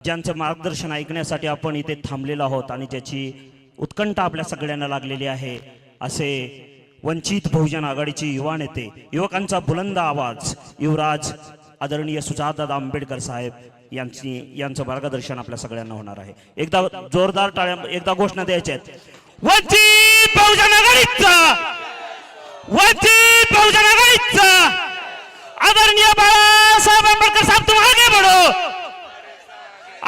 ज्यांचं मार्गदर्शन ऐकण्यासाठी आपण इथे थांबलेलो आहोत आणि ज्याची उत्कंठा आपल्या सगळ्यांना लागलेली आहे, असे वंचित बहुजन आघाडीचे युवा नेते, युवकांचा बुलंद आवाज, युवराज आदरणीय सुजातदादा आंबेडकर साहेब यांचं मार्गदर्शन आपल्या सगळ्यांना होणार आहे। एकदा जोरदार टाळ्या, एकदा घोषणा द्यायच्या आहेत। वंचित बहुजन आघाडीचा, वंचित बहुजन आघाडीचा आदरणीय बाळासाहेब आंबेडकर साहब, तुम आगे बढ़ो।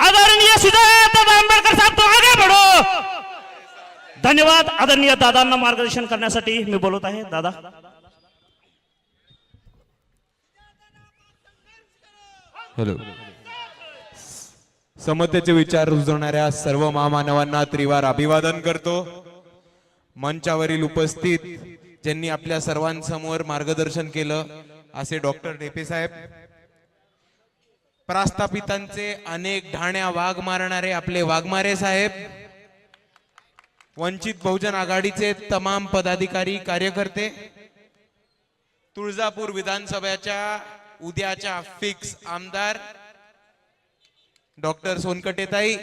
आदरणीय सुजातदादा आंबेडकर साहब, तुम आगे बढ़ो। धन्यवाद। आदरणीय दादांना मार्गदर्शन करण्यासाठी मी बोलत आहे। दादा, हॅलो। समतेचे विचार रुजवणाऱ्या सर्व महामानवांना त्रिवार अभिवादन करतो। मंचावरील उपस्थित ज्यांनी आपल्या सर्वांसमोर मार्गदर्शन केलं असे डॉक्टर ढेपे साहेब, प्रस्थापितांचे अनेक ढाण्या वाघ मारणारे आपले वाघमारे साहेब, वंचित बहुजन आघाडीचे तमाम पदाधिकारी कार्यकर्ते, तुळजापूर विधानसभेच्या उद्याच्या फिक्स आमदार डॉक्टर सोनकटेताई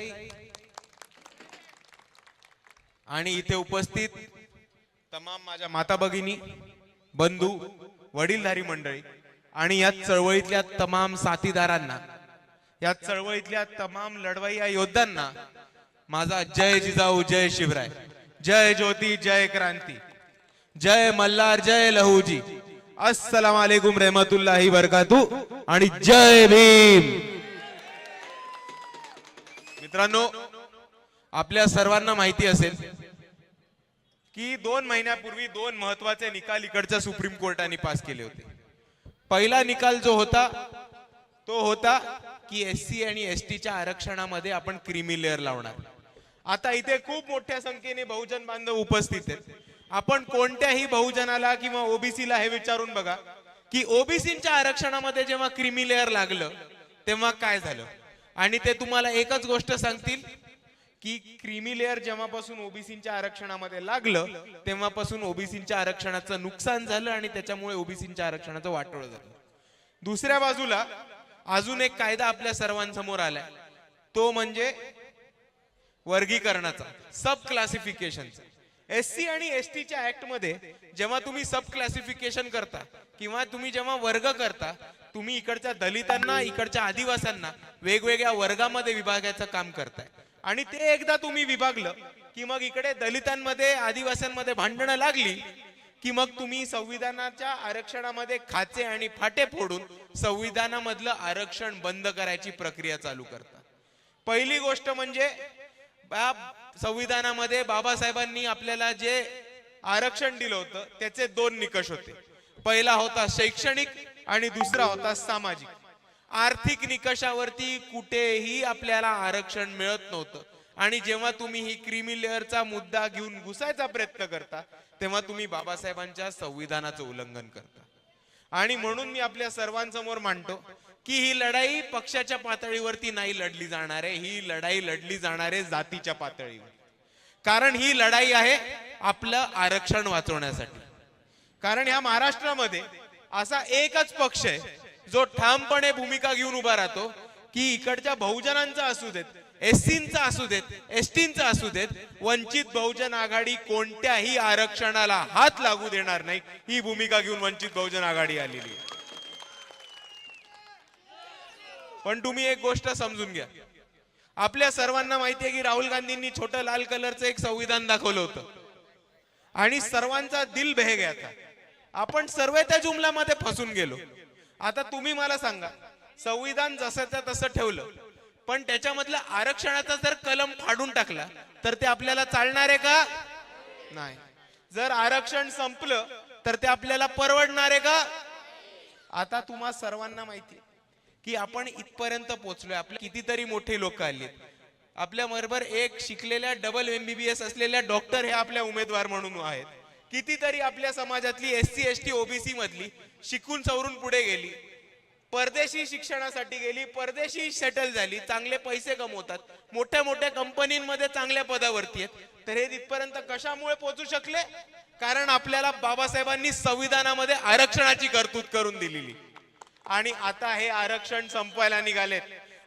आणि इथे उपस्थित तमाम माझ्या माता भगिनी, बंधू, वडीलधारी मंडळी आणि या चळवळीतल्या तमाम साथीदारांना, या चळवळीतल्या तमाम लढवय्या योद्ध्यांना माझा जय जिजाऊ, जय शिवराय, जय ज्योती, जय क्रांती, जय मल्हार, जय लहूजी, अस्सलाम वालेकुम रहमतुल्लाही बरकातू आणि जय भीम। मित्रांनो, आपल्या सर्वांना माहिती असेल की 2 महिन्यापूर्वी 2 महत्वाचे निकाल इकडच्या सुप्रीम कोर्टाने पास केले होते। पहिला निकाल जो होता तो होता की एससी आणि एसटीच्या आरक्षणामध्ये आपण क्रीमी लेअर लावणार। आता इथे खूप मोठ्या संख्येने बहुजन बांधव उपस्थित आहेत। आपण कोणत्याही बहुजनाला किंवा ओबीसीला हे विचारून बघा की ओबीसीच्या आरक्षणामध्ये जेव्हा क्रीमी लेअर लागलं तेव्हा काय झालं, आणि ते तुम्हाला एकच गोष्ट सांगतील की क्रीमी लेअर जेव्हापासून ओबीसीच्या आरक्षणामध्ये लागलं तेव्हापासून ओबीसीच्या आरक्षणाचं नुकसान झालं आणि त्याच्यामुळे ओबीसीच्या आरक्षणाचं वाटोळं झालं। दुसऱ्या बाजूला अजून एक कायदा आपल्या सर्वांसमोर आलाय, तो म्हणजे वर्गीकरणाचा, सब क्लासिफिकेशनचा। एससी आणि एसटीच्या ऍक्ट मध्ये जेव्हा तुम्ही सब क्लासिफिकेशन करता किंवा तुम्ही जेव्हा वर्ग करता, तुम्ही इकडच्या दलितांना, इकडच्या आदिवासींना वेगवेगळ्या वर्गामध्ये विभागायचं काम करताय, आणि ते एकदा तुम्ही विभागलं की मग इकडे दलितांमध्ये, आदिवासींमध्ये भांडणं लागली की मग तुम्ही संविधानाच्या आरक्षणामध्ये खाचे आणि फाटे फोडून संविधानामधलं आरक्षण बंद करायची प्रक्रिया चालू करता। पहिली गोष्ट म्हणजे संविधानामध्ये बाबासाहेबांनी आपल्याला जे आरक्षण दिलं होतं त्याचे 2 निकष होते। पहिला होता शैक्षणिक आणि दुसरा होता सामाजिक। आर्थिक निकषावरती कुठेही आपल्याला आरक्षण मिळत नव्हतं, आणि जेव्हा तुम्ही ही क्रीमी लेअरचा मुद्दा घेऊन घुसायचा प्रयत्न करता तेव्हा तुम्ही बाबासाहेबांच्या संविधानाचं उल्लंघन करता। आणि म्हणून मी आपल्या सर्वांसमोर मांडतो की ही लढाई पक्षाच्या पातळीवरती नाही लढली जाणार आहे, ही लढाई लढली जाणार आहे जातीच्या पातळीवर। कारण ही लढाई आहे आपलं आरक्षण वाचवण्यासाठी। कारण या महाराष्ट्रामध्ये असा एकच पक्ष आहे जो ठामपणे भूमिका घेऊन उभा राहतो की इकडच्या बहुजनांचा असू देत, एससींचा असू देत, एसटींचा असू देत, वंचित बहुजन आघाडी कोणत्याही आरक्षणाला हात लागू देणार नाही, ही भूमिका घेऊन वंचित बहुजन आघाडी आलेली आहे। पण तुम्ही एक गोष्ट समजून घ्या, आपल्या सर्वांना माहिती आहे की राहुल गांधींनी छोटं लाल कलरचं एक संविधान दाखवलं होतं आणि सर्वांचा दिल बह गया था। आपण सर्व त्या जुमल्यामध्ये फसून गेलो। आता तुम्ही मला सांगा, संविधान जसंच्या तसं ठेवलं पण त्याच्यामधलं आरक्षणाचा जर कलम फाडून टाकला तर ते आपल्याला चालणार आहे का? नाही। जर आरक्षण संपलं तर ते आपल्याला परवडणार आहे का? आता तुम्हा सर्वांना माहिती आहे की आपण इथपर्यंत पोहोचलोय। आपले कितीतरी मोठे लोक आलेत, आपल्या बरोबर एक शिकलेल्या डबल MBBS असलेल्या डॉक्टर हे आपल्या उमेदवार म्हणून आहेत। कितीतरी आपल्या समाजातली एससी एसटी ओबीसी मधली शिकून सवरून पुढे गेली, परदेशी शिक्षणासाठी गेली, परदेशी सेटल झाली, चांगले पैसे कमवतात, मोठ्या मोठ्या कंपनींमध्ये चांगल्या पदावरती आहेत। तर हे इथपर्यंत कशामुळे पोहोचू शकले? कारण आपल्याला बाबासाहेबांनी संविधानामध्ये आरक्षणाची तरतूद करून दिलेली, आणि आता हे आरक्षण संपवायला निघालेत।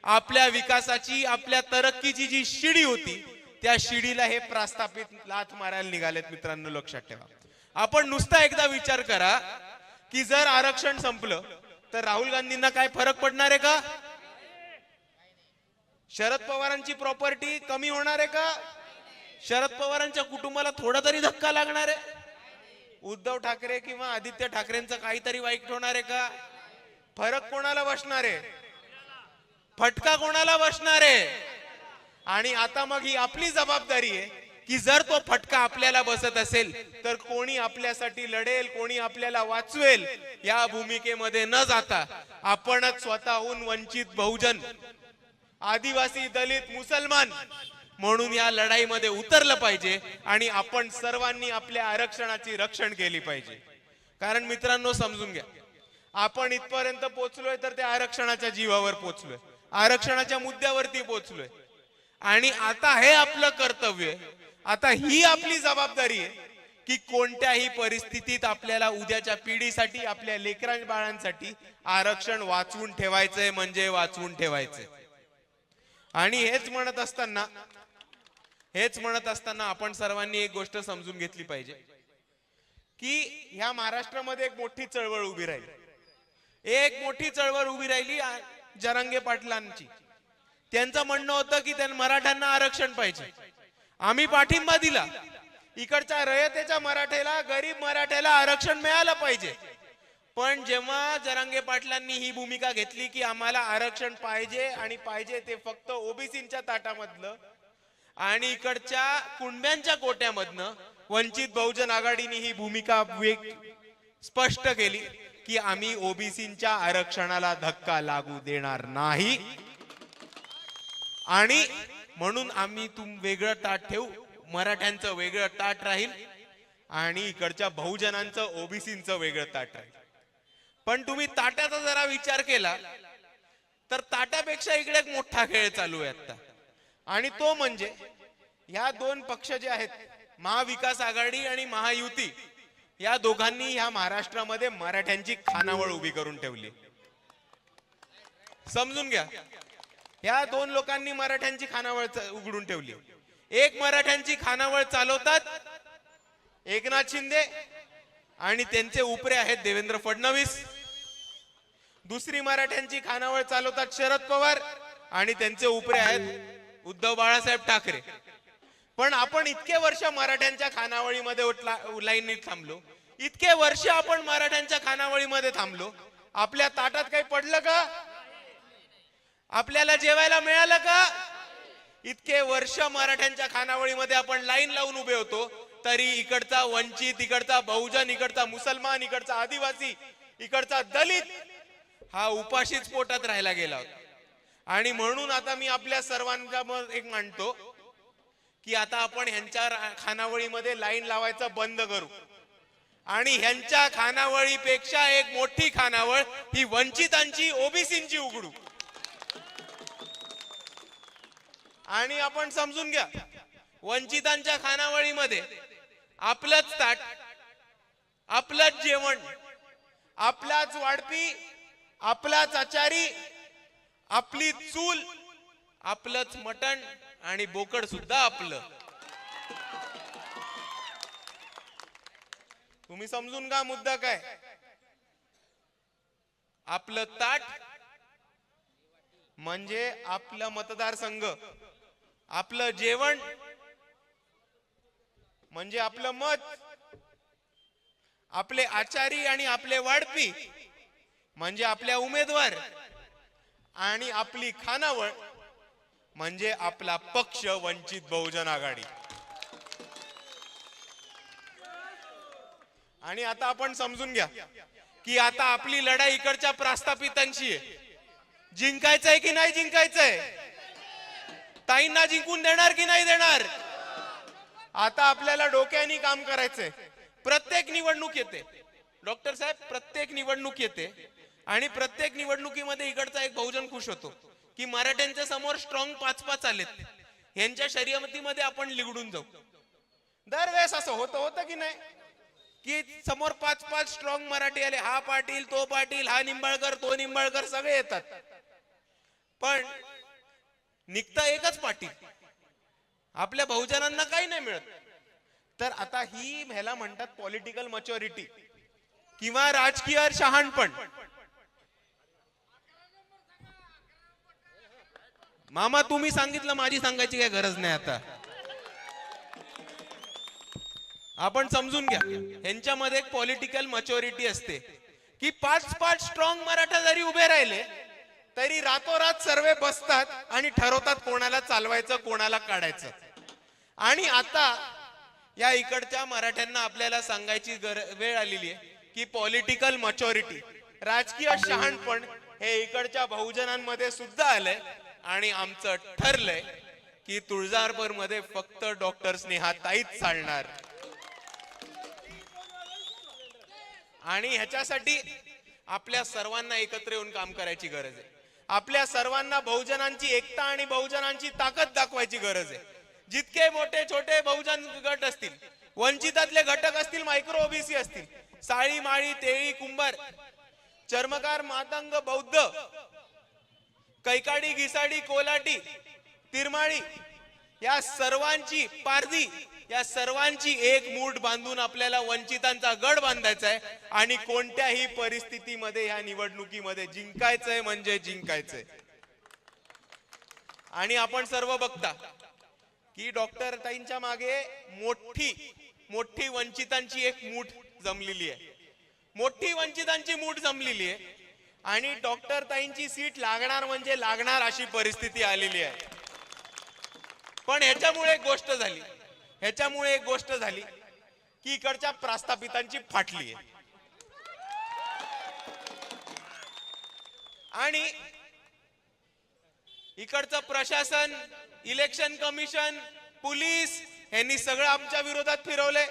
आपल्या विकासाची, आपल्या तरक्कीची जी शिडी होती त्या शिडीला हे प्रस्थापित लाथ मारायला निघालेत. मित्रांनो लक्षात ठेवा. आपण नुसता एकदा विचार करा की जर आरक्षण संपलं तर राहुल गांधींना काय फरक पडणार आहे का? शरद पवारांची प्रॉपर्टी कमी होणार आहे का? शरद पवारांच्या कुटुंबाला थोडा तरी धक्का लागणार आहे? उद्धव ठाकरे किंवा आदित्य ठाकरेंचं काहीतरी वाईट होणार आहे का? फरक कोणाला बसणार आहे? फटका कोणाला बसणार आहे? आणि आता मग ही आपली जबाबदारी आहे की जर तो फटका आपल्याला बसत असेल तर कोणी आपल्यासाठी लढेल, कोणी आपल्याला वाचवेल या भूमिकेमध्ये न जाता आपणच स्वतःहून वंचित बहुजन, आदिवासी, दलित, मुसलमान म्हणून या लढाईमध्ये उतरलं पाहिजे आणि आपण सर्वांनी आपल्या आरक्षणाची रक्षण केली पाहिजे. कारण मित्रांनो समजून घ्या, आपण इथपर्यंत पोहोचलोय तर त्या आरक्षणाच्या जीवावर पोहोचलोय, आरक्षणाच्या मुद्द्यावरती पोहोचलोय आणि आता हे आपलं कर्तव्य आहे, आता ही आपली जबाबदारी आहे की कोणत्याही परिस्थितीत आपल्याला उद्याच्या पिढीसाठी, आपल्या लेकरां बाळांसाठी आरक्षण वाचवून ठेवायचंय म्हणजे वाचवून ठेवायचंय. आणि हेच म्हणत असताना आपण सर्वांनी एक गोष्ट समजून घेतली पाहिजे की ह्या महाराष्ट्रामध्ये एक मोठी चळवळ उभी राहिली, जरांगे पाटलांची. त्यांचं म्हणणं होतं की त्यांना मराठ्यांना आरक्षण पाहिजे. आम्ही पाठिंबा दिला, इकडच्या रयतेच्या मराठ्याला, गरीब मराठ्याला आरक्षण मिळालं पाहिजे. पण जेव्हा जरांगे पाटलांनी ही भूमिका घेतली की आम्हाला आरक्षण पाहिजे आणि पाहिजे ते फक्त ओबीसींच्या ताटामधलं आणि इकडच्या कुणब्यांच्या कोट्यामधनं, वंचित बहुजन आघाडीने ही भूमिका स्पष्ट केली की आम्ही ओबीसींच्या आरक्षणाला धक्का लागू देणार नाही आणि म्हणून आम्ही वेगळं ताट ठेवू, मराठ्यांचं वेगळं ताट राहील आणि इकडच्या बहुजनांचं, ओबीसींचं वेगळं ताट राहील. पण तुम्ही ताट्याचा जरा विचार केला तर ताट्यापेक्षा इकडे एक मोठा खेळ चालू आहे आता, आणि तो म्हणजे ह्या दोन पक्ष जे आहेत, महाविकास आघाडी आणि महायुती, या दोघांनी ह्या महाराष्ट्रामध्ये मराठ्यांची खानावळ उभी करून ठेवली. समजून घ्या, या दोन लोकांनी मराठ्यांची खानावळ उघडून ठेवली. एक मराठ्यांची खानावळ चालवतात एकनाथ शिंदे आणि त्यांचे उपरे आहेत देवेंद्र फडणवीस. दुसरी मराठ्यांची खानावळ चालवतात शरद पवार आणि त्यांचे उपरे आहेत उद्धव बाळासाहेब ठाकरे. पण आपण इतके वर्ष मराठ्यांच्या खानावळीमध्ये लाईनीत थांबलो, इतके वर्ष आपण मराठ्यांच्या खानावळीमध्ये थांबलो, आपल्या ताटात काही पडलं का? आपल्याला जेवायला मिळालं का? इतके वर्ष मराठ्यांच्या खानावळीमध्ये आपण लाईन लावून उभे होतो, तरी इकडचा वंचित, इकडचा बहुजन, इकडचा मुसलमान, इकडचा आदिवासी, इकडचा दलित हा उपाशीच पोटात राहायला गेला होता. आणि म्हणून आता मी आपल्या सर्वांच्या एक मांडतो की आता आपण ह्यांच्या खानावळीमध्ये लाईन लावायचं बंद करू आणि ह्यांच्या खानावळीपेक्षा एक मोठी खानावळ ही वंचितांची, ओबीसींची उघडू. आणि आपण समजून घ्या, वंचितांच्या खानावळीमध्ये आपलंच ताट, आपलंच जेवण, आपलाच वाढपी, आपलाच आचारी, आपली चूल, आपलंच मटण आणि बोकड सुद्धा आपलं. तुम्ही समजून का मुद्दा काय? आपलं ताट म्हणजे आपलं मतदारसंघ, आपलं जेवण म्हणजे आपलं मत, आपले आचारी आणि आपले वाढपी म्हणजे आपल्या उमेदवार, आणि आपली खानावळ म्हणजे आपला पक्ष वंचित बहुजन आघाडी. आणि आता आपण समजून घ्या की आता आपली लढाई इकडच्या प्रस्थापितांशी आहे. जिंकायचंय की नाही जिंकायचंय? ताईंना जिंकून देणार की नाही देणार? आता आपल्याला डोक्याने काम करायचंय. प्रत्येक निवडणूक येते डॉक्टर साहेब, प्रत्येक निवडणूक येते आणि प्रत्येक निवडणुकीमध्ये इकडचा एक बहुजन खुश होतो की मराठ्यांच्या समोर स्ट्रॉंग 5-5 आलेत, यांच्या शर्यतीमध्ये आपण निवडून जाऊ. दरवेळेस असं होतं की नाही की समोर 5-5 स्ट्रॉंग मराठी आले, हा पाटील, तो पाटील, हा निंबाळकर, तो निंबाळकर, सगळे येतात. पण निघतं एकच पाटील, आपल्या बहुजनांना काही नाही मिळत. तर आता ही ह्याला म्हणतात पॉलिटिकल मॅच्युरिटी किंवा राजकीय शहाणपण. मामा तुम्ही सांगितलं, माझी सांगायची काय गरज नाही. आता आपण समजून घ्या, ह्यांच्यामध्ये एक पॉलिटिकल मॅच्युरिटी असते की 5 स्ट्रॉंग मराठा जरी उभे राहिले तरी रातोरात सर्व बसतात आणि ठरवतात कोणाला चालवायचं कोणाला काढायचं. आणि आता या इकडच्या मराठ्यांना आपल्याला सांगायची वेळ आलेली आहे की पॉलिटिकल मॅच्युरिटी, राजकीय शहाणपण हे इकडच्या बहुजनांमध्ये सुद्धा आलंय. आणि आमचं ठरलंय की तुळजापूर मध्ये फक्त डॉक्टर स्नेहाताईच चालणार. आणि ह्याच्यासाठी आपल्या सर्वांना एकत्र येऊन काम करायची गरज आहे. आपल्या सर्वांना बहुजनांची एकता आणि बहुजनांची ताकद दाखवायची गरज आहे. जितके मोठे छोटे बहुजन गट असतील, वंचितातले घटक असतील, मायक्रो ओबीसी असतील, साळी माळी तेळी कुंभार, चर्मकार मातंग बौद्ध, कैकाडी घिसाडी कोलाटी तिरमाळी, या सर्वांची पारधी, या सर्वांची एक मूठ बांधून आपल्याला वंचितांचा गड बांधायचा आहे. आणि कोणत्याही परिस्थितीमध्ये या निवडणुकीमध्ये जिंकायचंय म्हणजे जिंकायचंय. आणि आपण सर्व बघता की डॉक्टर ताईंच्या मागे मोठी वंचितांची एक मूठ जमलेली आहे. मोठी वंचितांची मूठ जमलेली आहे आणि डॉक्टर ताईंची सीट लागणार म्हणजे लागणार अशी परिस्थिती आलेली आहे. पण ह्याच्यामुळे एक गोष्ट झाली की इकडच्या प्रस्थापितांची फाटली आहे. आणि इकडचं प्रशासन, इलेक्शन कमिशन, पोलीस यांनी सगळं आमच्या विरोधात फिरवले.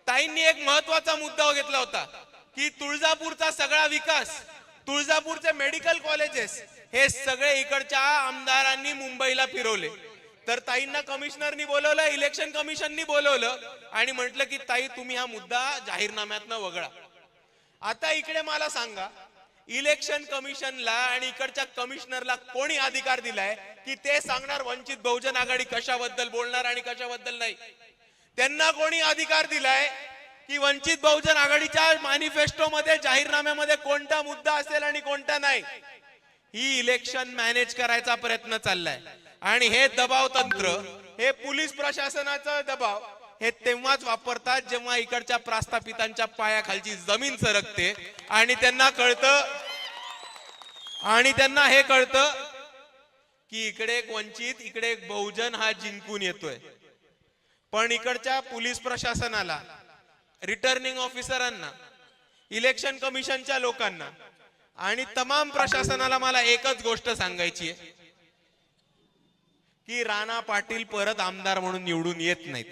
ताईंनी एक महत्वाचा मुद्दा घेतला होता की तुळजापूरचा सगळा विकास, तुळजापूरचे मेडिकल कॉलेजेस हे सगळे इकडच्या आमदारांनी मुंबईला फिरवले. तर ताईंना कमिशनरनी बोलवलं, इलेक्शन कमिशननी बोलवलं आणि म्हटलं की ताई तुम्ही हा मुद्दा जाहीरनाम्यातनं वगळा. आता इकडे मला सांगा, इलेक्शन कमिशनला आणि इकडच्या कमिशनरला कोणी अधिकार दिलाय की ते सांगणार वंचित बहुजन आघाडी कशाबद्दल बोलणार आणि कशाबद्दल नाही? त्यांना कोणी अधिकार दिलाय की वंचित बहुजन आघाडीच्या मॅनिफेस्टो मध्ये, जाहीरनाम्यामध्ये कोणता मुद्दा असेल आणि कोणता नाही? ही इलेक्शन मॅनेज करायचा प्रयत्न चाललाय. आणि हे दबाव तंत्र, हे पोलीस प्रशासनाचा दबाव हे तेव्हाच वापरतात जेव्हा इकडच्या प्रस्थापितांच्या पायाखालची जमीन सरकते आणि त्यांना हे कळतं की इकडे एक वंचित, इकडे एक बहुजन हा जिंकून येतोय. पण इकडच्या पोलीस प्रशासनाला, रिटर्निंग ऑफिसरांना, इलेक्शन कमिशनच्या लोकांना आणि तमाम प्रशासनाला मला एकच गोष्ट सांगायची आहे की राणा पाटील परत आमदार म्हणून निवडून येत नाहीत.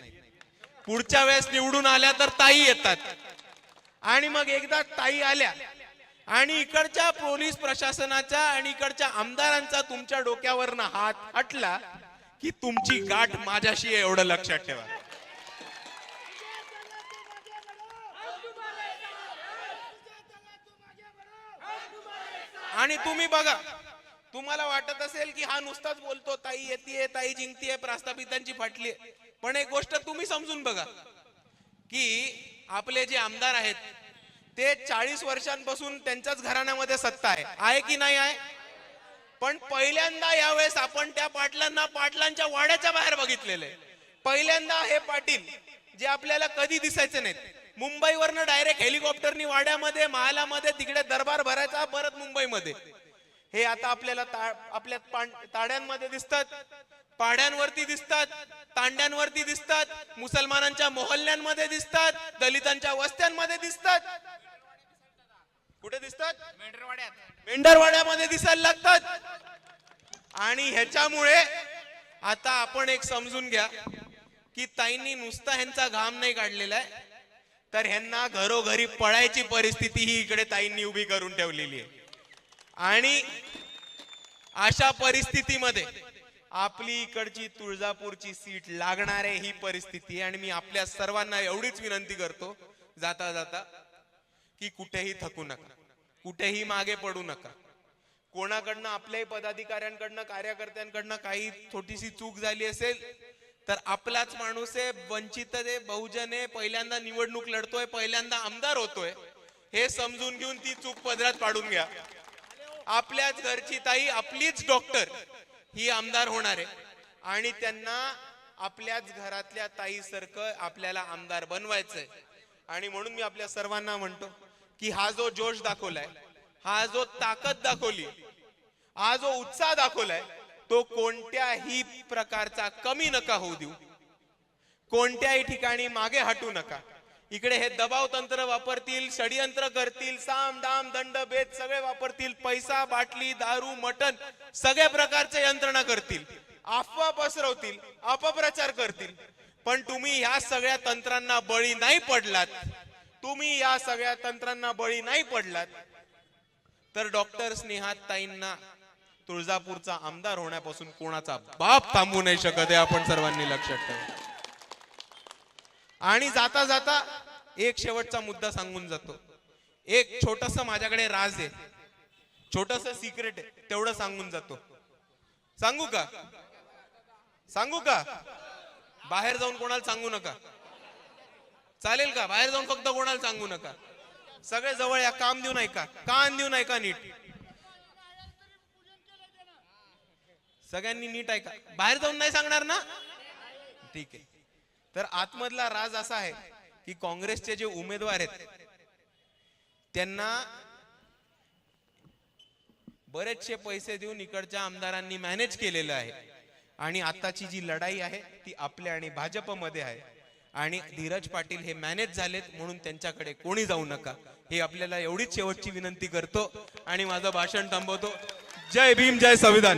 पुढच्या वेळेस निवडून आल्या तर ताई येतात. आणि मग एकदा ताई आल्या आणि इकडच्या पोलीस प्रशासनाचा आणि इकडच्या आमदारांचा तुमच्या डोक्यावरनं हात हटला की तुमची गाठ माझ्याशी आहे, एवढं लक्षात ठेवा. आणि तुम्ही बघा, तुम्हाला वाटत असेल की हा नुसताच बोलतो, ताई येते, ताई जिंकते, प्रस्थापितांची फाटली. पण एक गोष्ट तुम्ही समजून बघा की आपले जे आमदार आहेत ते 40 वर्षांपासून त्यांच्याच घराण्यामध्ये सत्ता आहे की नाही आहे? पण पहिल्यांदा यावेळेस आपण त्या पाटलांना पाटलांच्या वाड्याच्या बाहेर बघितलेलं आहे. पहिल्यांदा हे पाटील जे आपल्याला कधी दिसायचे नाहीत, मुंबईवरनं डायरेक्ट हेलिकॉप्टरनी वाड्यामध्ये, महालामध्ये, तिकडे दरबार भरायचा, परत मुंबईमध्ये, हे आता आपल्याला आपल्या ताड्यांमध्ये दिसतात, पाड्यांवरती दिसतात, तांड्यांवरती दिसतात, मुसलमानांच्या मोहल्ल्यांमध्ये दिसतात, दलितांच्या वस्त्यांमध्ये दिसतात. कुठे दिसतात? मेंढरवाड्यामध्ये दिसायला लागतात. आणि ह्याच्यामुळे आता आपण एक समजून घ्या की ताईंनी नुसता ह्यांचा घाम नाही काढलेला आहे, तर ह्यांना घरोघरी पळायची परिस्थिती ही इकडे ताईंनी उभी करून ठेवलेली आहे. आणि अशा परिस्थितीमध्ये आपली इकडची तुळजापूरची सीट लागणार आहे ही परिस्थिती. आणि मी आपल्या सर्वांना एवढीच विनंती करतो जाता जाता की कुठेही थकू नका, कुठेही मागे पडू नका. कोणाकडनं आपल्याही पदाधिकाऱ्यांकडनं कार्यकर्त्यांकडनं काही छोटीशी चूक झाली असेल तर आपलाच माणूस आहे, वंचित आहे, बहुजन आहे, पहिल्यांदा निवडणूक लढतोय, पहिल्यांदा आमदार होतोय, हे समजून घेऊन ती चूक पदरात पाडून घ्या. आपल्याच घरची ताई, आपलीच डॉक्टर ही आमदार होणार आहे आणि त्यांना आपल्याच घरातल्या ताईसारखं आपल्याला आमदार बनवायचंय. आणि म्हणून मी आपल्या सर्वांना म्हणतो की हा जो जोश दाखवलाय, हा जो ताकद दाखवली, हा जो उत्साह दाखवलाय, तो कोणत्याही प्रकारचा कमी नका होऊ देऊ, कोणत्याही ठिकाणी मागे हटू नका. इकडे हे दबाव तंत्र वापरतील, षडयंत्र करतील, साम दाम दंड भेद सगळे वापरतील, पैसा, बाटली, दारू, मटण सगळ्या प्रकारचे यंत्रणा करतील, अफवा पसरवतील, अपप्रचार करतील. पण तुम्ही या सगळ्या तंत्रांना बळी नाही पडलात, तुम्ही या सगळ्या तंत्रांना बळी नाही पडलात तर डॉक्टर स्नेहाताईंना तुळजापूरचा आमदार होण्यापासून कोणाचा बाप थांबू नाही शकत हे आपण सर्वांनी लक्षात ठेवा. आणि जाता जाता एक शेवटचा मुद्दा सांगून जातो. एक छोटस माझ्याकडे राज आहे, छोटस सिक्रेट आहे, तेवढं सांगून जातो. सांगू का? सांगू का? बाहेर जाऊन कोणाला सांगू नका, चालेल का? बाहेर जाऊन फक्त कोणाला सांगू नका, सगळे जवळ या, काम देऊ नाही का, कान देऊ नाही का, नीट सगळ्यांनी नीट ऐका. बाहेर जाऊन नाही सांगणार ना? ठीक आहे. तर आतमधला राज असा आहे की काँग्रेसचे जे उमेदवार आहेत त्यांना बरेचसे पैसे देऊन इकडच्या आमदारांनी मॅनेज केलेलं आहे. आणि आताची जी लढाई आहे ती आपल्या आणि भाजपमध्ये आहे. आणि धीरज पाटील हे मॅनेज झालेत म्हणून त्यांच्याकडे कोणी जाऊ नका, हे आपल्याला एवढीच शेवटची विनंती करतो आणि माझं भाषण थांबवतो. जय भीम, जय संविधान.